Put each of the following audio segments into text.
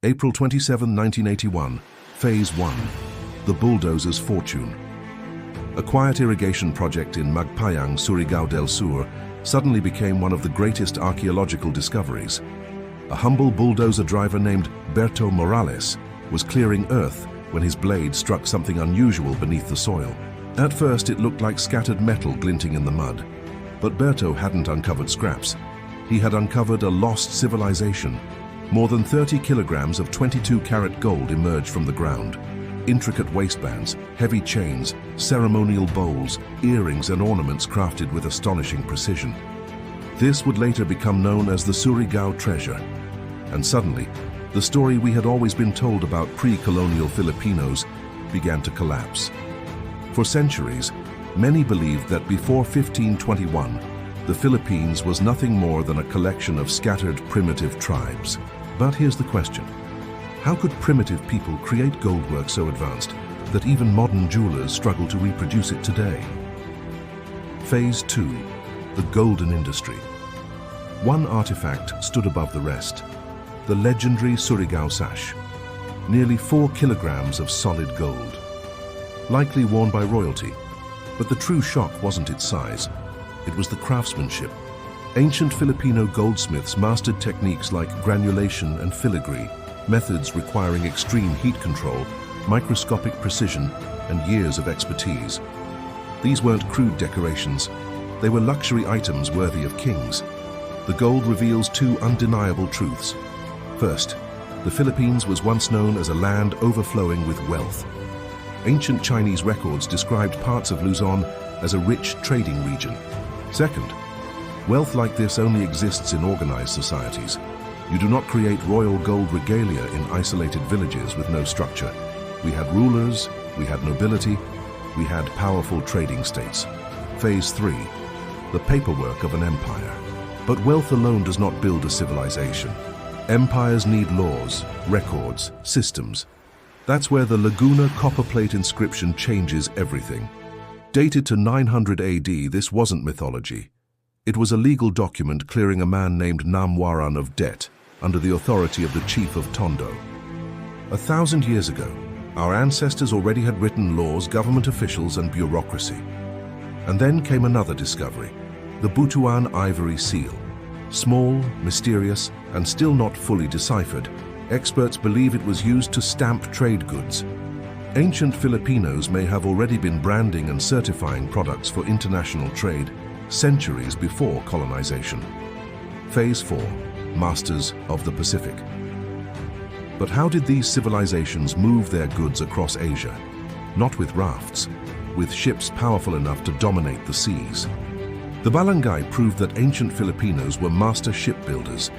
April 27, 1981, Phase 1, the bulldozer's fortune. A quiet irrigation project in Magpayang, Surigao del Sur, suddenly became one of the greatest archaeological discoveries. A humble bulldozer driver named Berto Morales was clearing earth when his blade struck something unusual beneath the soil. At first, it looked like scattered metal glinting in the mud. But Berto hadn't uncovered scraps. He had uncovered a lost civilization. More than 30 kilograms of 22-carat gold emerged from the ground. Intricate waistbands, heavy chains, ceremonial bowls, earrings and ornaments crafted with astonishing precision. This would later become known as the Surigao Treasure. And suddenly, the story we had always been told about pre-colonial Filipinos began to collapse. For centuries, many believed that before 1521, the Philippines was nothing more than a collection of scattered primitive tribes. But here's the question. How could primitive people create goldwork so advanced that even modern jewelers struggle to reproduce it today? Phase 2, the golden industry. One artifact stood above the rest, the legendary Surigao sash, nearly 4 kilograms of solid gold, likely worn by royalty. But the true shock wasn't its size, it was the craftsmanship. Ancient Filipino goldsmiths mastered techniques like granulation and filigree, methods requiring extreme heat control, microscopic precision, and years of expertise. These weren't crude decorations, they were luxury items worthy of kings. The gold reveals two undeniable truths. First, the Philippines was once known as a land overflowing with wealth. Ancient Chinese records described parts of Luzon as a rich trading region. Second, wealth like this only exists in organized societies. You do not create royal gold regalia in isolated villages with no structure. We had rulers, we had nobility, we had powerful trading states. Phase 3, the paperwork of an empire. But wealth alone does not build a civilization. Empires need laws, records, systems. That's where the Laguna Copperplate inscription changes everything. Dated to 900 AD, this wasn't mythology. It was a legal document clearing a man named Namwaran of debt under the authority of the chief of Tondo. 1,000 years ago, our ancestors already had written laws, government officials, and bureaucracy. And then came another discovery, the Butuan Ivory Seal. Small, mysterious, and still not fully deciphered, experts believe it was used to stamp trade goods. Ancient Filipinos may have already been branding and certifying products for international trade centuries before colonization. Phase 4, Masters of the Pacific. But how did these civilizations move their goods across Asia? Not with rafts, with ships powerful enough to dominate the seas. The Balangay proved that ancient Filipinos were master shipbuilders.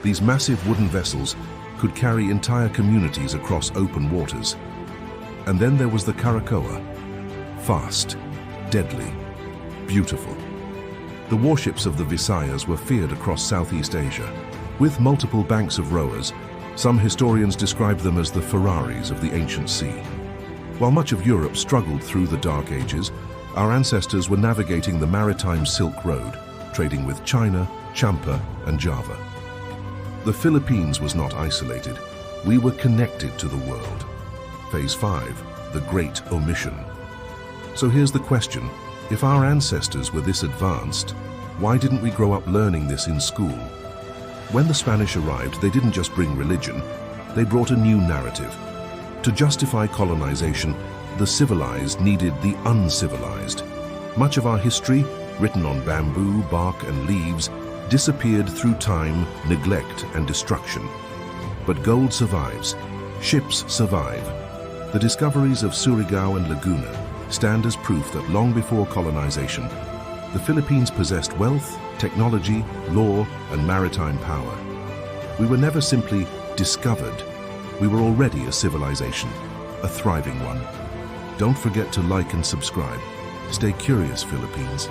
These massive wooden vessels could carry entire communities across open waters. And then there was the Karakoa. Fast, deadly, beautiful. The warships of the Visayas were feared across Southeast Asia. With multiple banks of rowers, some historians describe them as the Ferraris of the ancient sea. While much of Europe struggled through the Dark Ages, our ancestors were navigating the maritime Silk Road, trading with China, Champa, and Java. The Philippines was not isolated. We were connected to the world. Phase 5, the Great Omission. So here's the question. If our ancestors were this advanced, why didn't we grow up learning this in school? When the Spanish arrived, they didn't just bring religion, they brought a new narrative. To justify colonization, the civilized needed the uncivilized. Much of our history, written on bamboo, bark, and leaves, disappeared through time, neglect, and destruction. But gold survives. Ships survive. The discoveries of Surigao and Laguna stand as proof that long before colonization, the Philippines possessed wealth, technology, law, and maritime power. We were never simply discovered. We were already a civilization, a thriving one. Don't forget to like and subscribe. Stay curious, Philippines.